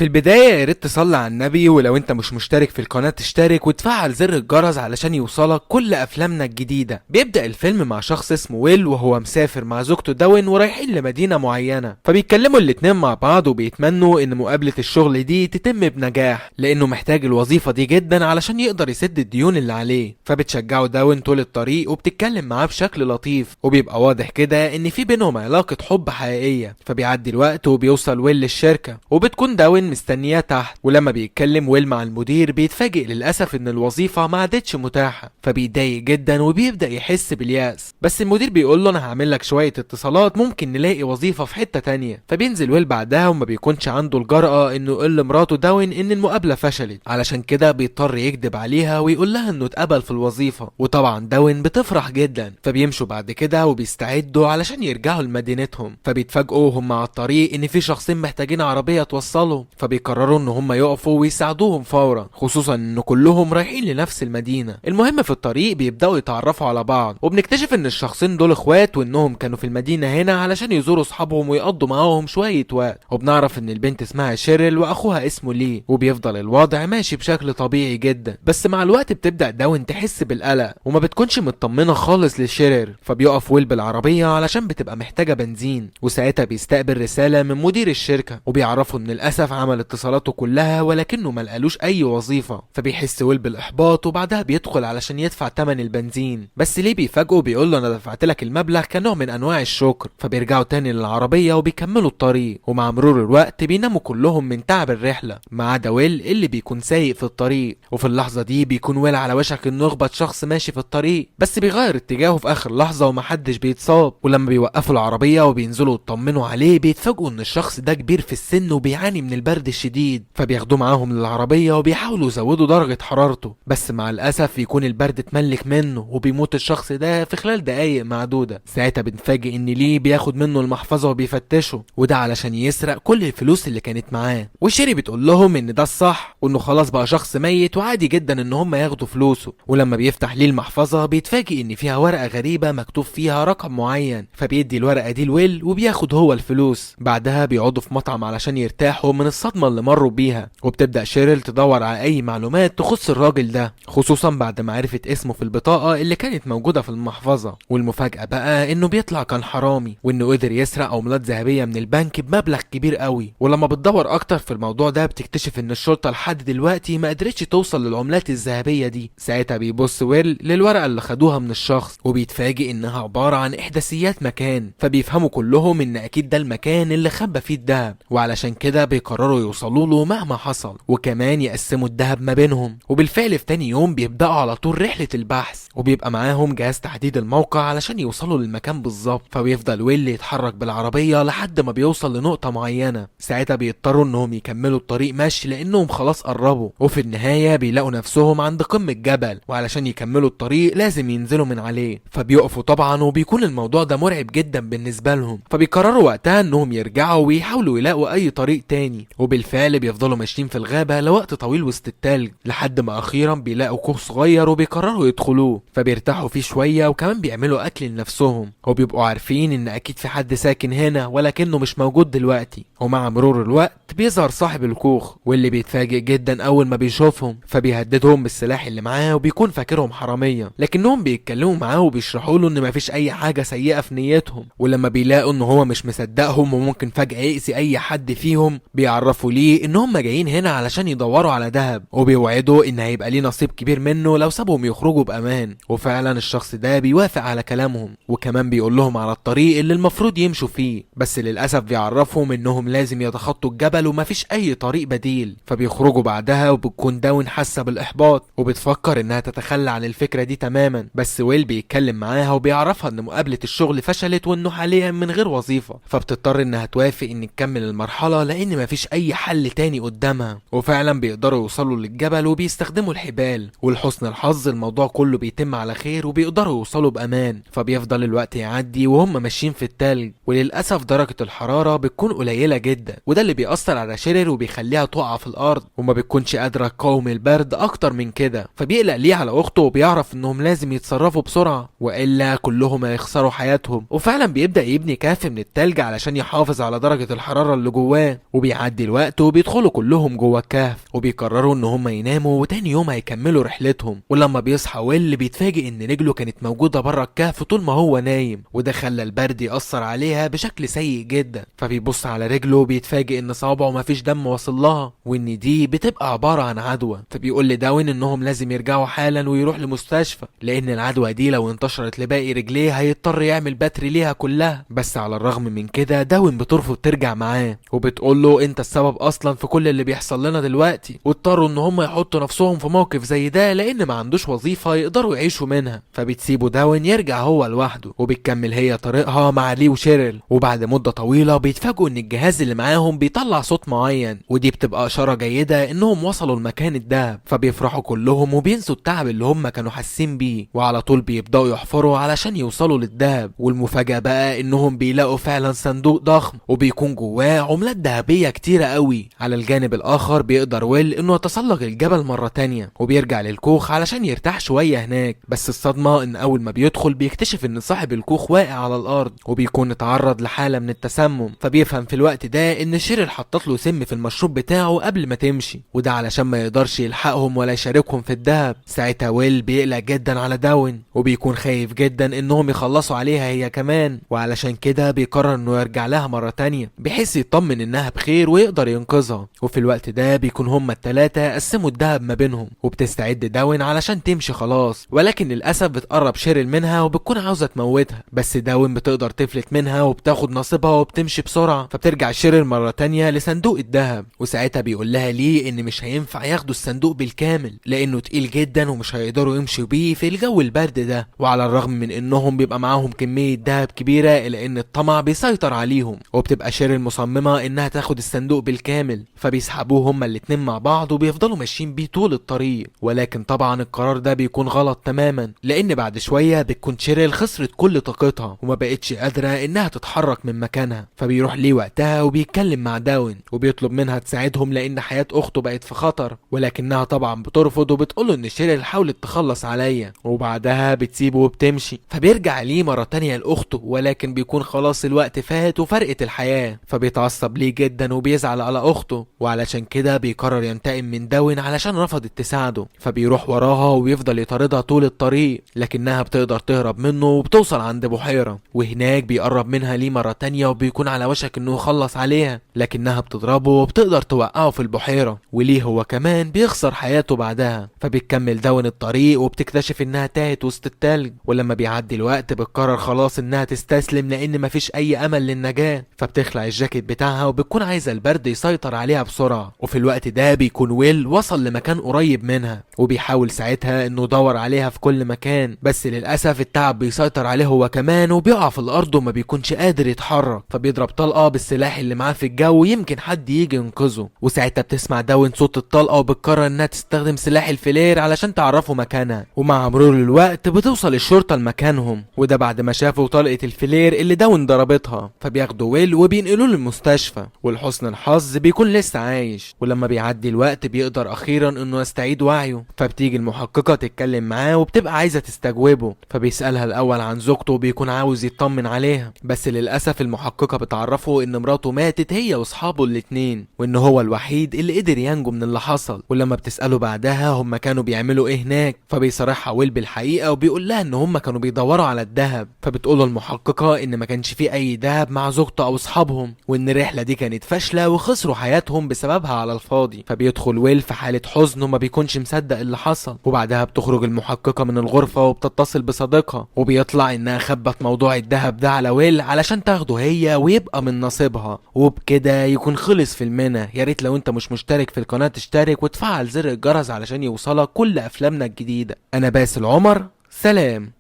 في البداية يا ريت تصلي على النبي، ولو انت مش مشترك في القناة تشترك وتفعل زر الجرس علشان يوصلك كل افلامنا الجديدة. بيبدأ الفيلم مع شخص اسمه ويل وهو مسافر مع زوجته داون ورايحين لمدينة معينة، فبيتكلموا الاتنين مع بعض وبيتمنوا ان مقابلة الشغل دي تتم بنجاح لانه محتاج الوظيفة دي جدا علشان يقدر يسد الديون اللي عليه. فبتشجعه داون طول الطريق وبتتكلم معاه بشكل لطيف، وبيبقى واضح كده ان في بينهم علاقة حب حقيقية. فبيعدي الوقت وبيوصل ويل للشركة وبتكون داون مستنياه تحت، ولما بيتكلم ويل مع المدير بيتفاجئ للاسف ان الوظيفة ما عادتش متاحة، فبيتضايق جدا وبيبدأ يحس بالياس. بس المدير بيقول له انا هعمل لك شوية اتصالات ممكن نلاقي وظيفة في حتة تانية. فبينزل ويل بعدها وما بيكونش عنده الجرأة انه يقول لمراته داون ان المقابلة فشلت، علشان كده بيضطر يكذب عليها ويقول لها انه اتقبل في الوظيفة. وطبعا داون بتفرح جدا، فبيمشوا بعد كده وبيستعدوا علشان يرجعوا لمدينتهم. فبيتفاجئوا هم على الطريق ان في شخصين محتاجين عربية توصلهم، فبيقرروا ان هم يقفوا ويساعدوهم فورا، خصوصا ان كلهم رايحين لنفس المدينة. المهم في الطريق بيبداوا يتعرفوا على بعض، وبنكتشف ان الشخصين دول اخوات وانهم كانوا في المدينة هنا علشان يزوروا اصحابهم ويقضوا معاهم شوية وقت. وبنعرف ان البنت اسمها شيريل واخوها اسمه لي، وبيفضل الوضع ماشي بشكل طبيعي جدا. بس مع الوقت بتبدأ داون تحس بالقلق وما بتكونش مطمنة خالص لشيريل. فبيقف ويل بالعربية علشان بتبقى محتاجة بنزين، وساعتها بيستقبل رسالة من مدير الشركة وبيعرفوا ان للاسف عمل اتصالاته كلها ولكنه ملقالوش اي وظيفة. فبيحس ويل بالاحباط وبعدها بيدخل علشان يدفع تمن البنزين، بس ليه بيفاجئه بيقول له انا دفعت لك المبلغ كنوع من انواع الشكر. فبيرجعوا تاني للعربية وبيكملوا الطريق، ومع مرور الوقت بيناموا كلهم من تعب الرحلة ما عدا ويل اللي بيكون سايق في الطريق. وفي اللحظة دي بيكون ويل على وشك انه يخبط شخص ماشي في الطريق، بس بيغير اتجاهه في اخر لحظة ومحدش بيتصاب. ولما بيوقفوا العربية وبينزلوا يطمنوا عليه بيتفاجئوا ان الشخص ده كبير في السن وبيعاني من البرد الشديد. فبياخدوه معاهم للعربية وبيحاولوا يزودوا درجة حرارته، بس مع الاسف يكون البرد اتملك منه وبيموت الشخص ده في خلال دقايق معدودة. ساعتها بنفاجئ ان ليه بياخد منه المحفظة وبيفتشه، وده علشان يسرق كل الفلوس اللي كانت معاه. وشيري بتقول لهم ان ده الصح وانه خلاص بقى شخص ميت وعادي جدا ان هم ياخدوا فلوسه. ولما بيفتح ليه المحفظة بيتفاجئ ان فيها ورقة غريبة مكتوب فيها رقم معين، فبيدي الورقة دي لويل وبياخد هو الفلوس. بعدها بيقعدوا في مطعم علشان يرتاحوا من الصدمة اللي مروا بيها، وبتبدأ شيريل تدور على اي معلومات تخص الراجل ده، خصوصا بعد ما عرفت اسمه في البطاقة اللي كانت موجودة في المحفظة. والمفاجأة بقى انه بيطلع كان حرامي، وانه قدر يسرق عملات ذهبية من البنك بمبلغ كبير قوي. ولما بتدور اكتر في الموضوع ده بتكتشف ان الشرطة لحد دلوقتي ما قدرتش توصل للعملات الذهبية دي. ساعتها بيبص ويل للورقة اللي خدوها من الشخص وبيتفاجئ انها عبارة عن احداثيات مكان، فبيفهموا كلهم ان اكيد ده المكان اللي خبى فيه الدهب، وعلشان كده بيقرروا يوصلوا له مهما حصل، وكمان يقسموا الدهب ما بينهم. وبالفعل في تاني يوم بيبدأوا على طول رحلة البحث، وبيبقى معاهم جهاز تحديد الموقع علشان يوصلوا للمكان بالظبط. فبيفضل ويل يتحرك بالعربية لحد ما بيوصل لنقطة معينة. ساعتها بيضطروا انهم يكملوا الطريق مشي لانهم خلاص قربوا، وفي النهاية بيلاقوا نفسهم عند قمة جبل، وعلشان يكملوا الطريق لازم ينزلوا من عليه. فبيقفوا طبعا وبيكون الموضوع ده مرعب جدا بالنسبة لهم، فبيقرروا وقتها انهم يرجعوا ويحاولوا يلاقوا اي طريق تاني. وبالفعل بيفضلوا ماشيين في الغابة لوقت طويل وسط التلج لحد ما اخيرا بيلاقوا كوخ صغير وبيقرروا يدخلوه. فبيرتاحوا فيه شوية وكمان بيعملوا اكل لنفسهم، وبيبقوا عارفين ان اكيد في حد ساكن هنا ولكنه مش موجود دلوقتي. ومع مرور الوقت بيظهر صاحب الكوخ واللي بيتفاجئ جدا اول ما بيشوفهم، فبيهددهم بالسلاح اللي معاه وبيكون فاكرهم حرامية، لكنهم بيتكلموا معاه وبيشرحوا له ان مفيش اي حاجة سيئة في نيتهم. ولما بيلاقوا ان هو مش مصدقهم وممكن فجأة يأذي اي حد فيهم بيعرفوا ليه ان هم جايين هنا علشان يدوروا على دهب، وبيوعدوا ان هيبقى ليه نصيب كبير منه لو سابهم يخرجوا بامان. وفعلا الشخص ده بيوافق على كلامهم، وكمان بيقول لهم على الطريق اللي المفروض يمشوا فيه، بس للاسف بيعرفهم انهم لازم يتخطوا الجبل ومفيش اي طريق بديل. فبيخرجوا بعدها وبتكون داون حاسه بالاحباط وبتفكر انها تتخلى عن الفكره دي تماما، بس ويل بيتكلم معاها وبيعرفها ان مقابله الشغل فشلت وانه حاليا من غير وظيفه، فبتضطر انها توافق ان تكمل المرحله لان مفيش اي حل تاني قدامها. وفعلا بيقدروا يوصلوا للجبل وبيستخدموا الحبال، ولحسن الحظ الموضوع كله بيتم بتتم على خير وبيقدروا يوصلوا بامان. فبيفضل الوقت يعدي وهم ماشيين في التلج، وللاسف درجة الحرارة بتكون قليلة جدا، وده اللي بيأثر على شيرير وبيخليها تقع في الارض وما بتكونش قادرة تقاوم البرد اكتر من كده. فبيقلق ليه على اخته وبيعرف انهم لازم يتصرفوا بسرعة والا كلهم هيخسروا حياتهم. وفعلا بيبدأ يبني كهف من التلج علشان يحافظ على درجة الحرارة اللي جواه. وبيعدي الوقت وبيدخلوا كلهم جوه الكهف وبيقرروا ان هم يناموا وتاني يوم هيكملوا رحلتهم. ولما بيصحى ويل بيتفاجئ ان رجله كانت موجودة بره الكهف طول ما هو نايم، وده خلى البرد يأثر عليها بشكل سيء جدا. فبيبص على رجله وبيتفاجئ ان صوابعه مفيش دم واصل لها وان دي بتبقى عبارة عن عدوى. فبيقول لداون انهم لازم يرجعوا حالا ويروح لمستشفى، لان العدوى دي لو انتشرت لباقي رجليه هيضطر يعمل بتر ليها كلها. بس على الرغم من كده داون بترفض ترجع معاه وبتقول له انت السبب اصلا في كل اللي بيحصل لنا دلوقتي، واضطروا ان هم يحطوا نفسهم في موقف زي ده لان ما عندوش وظيفة يقدروا يعيشوا منها. فبتسيبه داون يرجع هو لوحده وبتكمل هي طريقها مع لي وشيريل. وبعد مدة طويلة بيتفاجئوا ان الجهاز اللي معاهم بيطلع صوت معين، ودي بتبقى اشارة جيدة انهم وصلوا لمكان الدهب. فبيفرحوا كلهم وبينسوا التعب اللي هم كانوا حاسين بيه، وعلى طول بيبدأوا يحفروا علشان يوصلوا للدهب. والمفاجأة بقى انهم بيلاقوا فعلا صندوق ضخم وبيكون جواه عملات ذهبية كتيرة قوي. على الجانب الاخر بيقدر ويل انه يتسلق الجبل مرة تانية وبيرجع للكوخ علشان يرتاح شوية هناك. بس الصدمة ان اول ما بيدخل بيكتشف ان صاحب الكوخ واقع على الارض وبيكون اتعرض لحالة من التسمم. فبيفهم في الوقت ده ان شيريل حطت له سم في المشروب بتاعه قبل ما تمشي، وده علشان ما يقدرش يلحقهم ولا يشاركهم في الدهب. ساعتها ويل بيقلق جدا على داون وبيكون خايف جدا انهم يخلصوا عليها هي كمان، وعلشان كده بيقرر انه يرجع لها مرة تانية بحيث يطمن انها بخير ويقدر ينقذها. وفي الوقت ده بيكون هما التلاتة قسموا الدهب ما بينهم وبتستعد داون علشان تمشي خلاص، ولكن للاسف بتقرب شيريل منها وبتكون عاوزة تموتها. بس داون بتقدر تفلت منها وبتاخد نصيبها وبتمشي بسرعة. فبترجع شيريل مرة تانية لصندوق الدهب، وساعتها بيقول لها ليه ان مش هينفع ياخدوا الصندوق بالكامل لانه تقيل جدا ومش هيقدروا يمشوا بيه في الجو البرد ده. وعلى الرغم من انهم بيبقى معاهم كمية دهب كبيرة الا ان الطمع بيسيطر عليهم، وبتبقى شيريل مصممة انها تاخد الصندوق بالكامل. فبيسحبوه هما الاتنين مع بعض وبيفضلوا ماشيين بيه طول الطريق. ولكن طبعا القرار ده بيكون غلط تماما لان بعد شوية بتكون شيريل خسرت كل طاقتها وما بقتش قادرة انها تتحرك من مكانها. فبيروح ليه وقتها وبيتكلم مع داون وبيطلب منها تساعدهم لان حياة اخته بقت في خطر، ولكنها طبعا بترفض وبتقوله ان شيريل حاولت تخلص عليا، وبعدها بتسيبه وبتمشي. فبيرجع ليه مرة تانية لاخته ولكن بيكون خلاص الوقت فات وفرقت الحياة. فبيتعصب ليه جدا وبيزعل على اخته، وعلشان كده بيقرر ينتقم من داون علشان رفضت تساعده. فبيروح وراها ويفضل يطاردها طول الطريق لكنها بتقدر تهرب منه وبتوصل عند بحيرة، وهناك بيقرب منها ليه مرة تانية وبيكون على وشك انه يخلص عليها لكنها بتضربه وبتقدر توقعه في البحيرة، وليه هو كمان بيخسر حياته بعدها. فبتكمل داون الطريق وبتكتشف انها تاهت وسط التلج، ولما بيعدي الوقت بتقرر خلاص انها تستسلم لان مفيش اي امل للنجاة. فبتخلع الجاكيت بتاعها وبتكون عايزة البرد يسيطر عليها بسرعة. وفي الوقت ده بيكون ويل وصل لمكان قريب منها وبيحاول ساعتها انه يدور عليها في كل مكان، بس للاسف التعب بيسيطر عليه هو كمان وبيقع في الارض وما بيكونش قادر يتحرك. فبيضرب طلقة بالسلاح اللي معاه في الجو يمكن حد يجي ينقذه، وساعتها بتسمع داون صوت الطلقة وبتقرر انها تستخدم سلاح الفلير علشان تعرفه مكانها. ومع مرور الوقت بتوصل الشرطة لمكانهم، وده بعد ما شافوا طلقة الفلير اللي داون ضربتها. فبياخدوا ويل وبينقلوه للمستشفى، ولحسن الحظ بيكون لسه عايش. ولما بيعدي الوقت بيقدر اخيرا انه يستعيد وعيه. فبتيجي المحققة تتكلم معاه وبتبقى عايزة تستجوبه، فبيسألها الاول عن زوجته وبيكون عاوز يطمن عليها، بس للاسف المحققة بتعرفه ان مراته ماتت هي واصحابه الاتنين وان هو الوحيد اللي قدر ينجو من اللي حصل. ولما بتسأله بعدها هم كانوا بيعملوا ايه هناك، فبيصرحها ويل بالحقيقة وبيقول لها ان هم كانوا بيدوروا على الذهب. فبتقوله المحققة ان ما كانش فيه اي ذهب مع زوجته او اصحابهم، وان الرحلة دي كانت فاشلة وخسروا حياتهم بسببها على الفاضي. فبيدخل ويل في حالة حزن وما بيكونش مصدق اللي حصل. وبعدها بتخرج المحققة من الغرفة وبتتصل بصديقها، وبيطلع انها خبت موضوع الذهب ده على ويل علشان تاخده هي ويبقى من نصيبها. وبكده يكون خلص فيلمنا. يا ريت لو انت مش مشترك في القناة تشترك وتفعل زر الجرس علشان يوصلك كل افلامنا الجديدة. انا باسل عمر، سلام.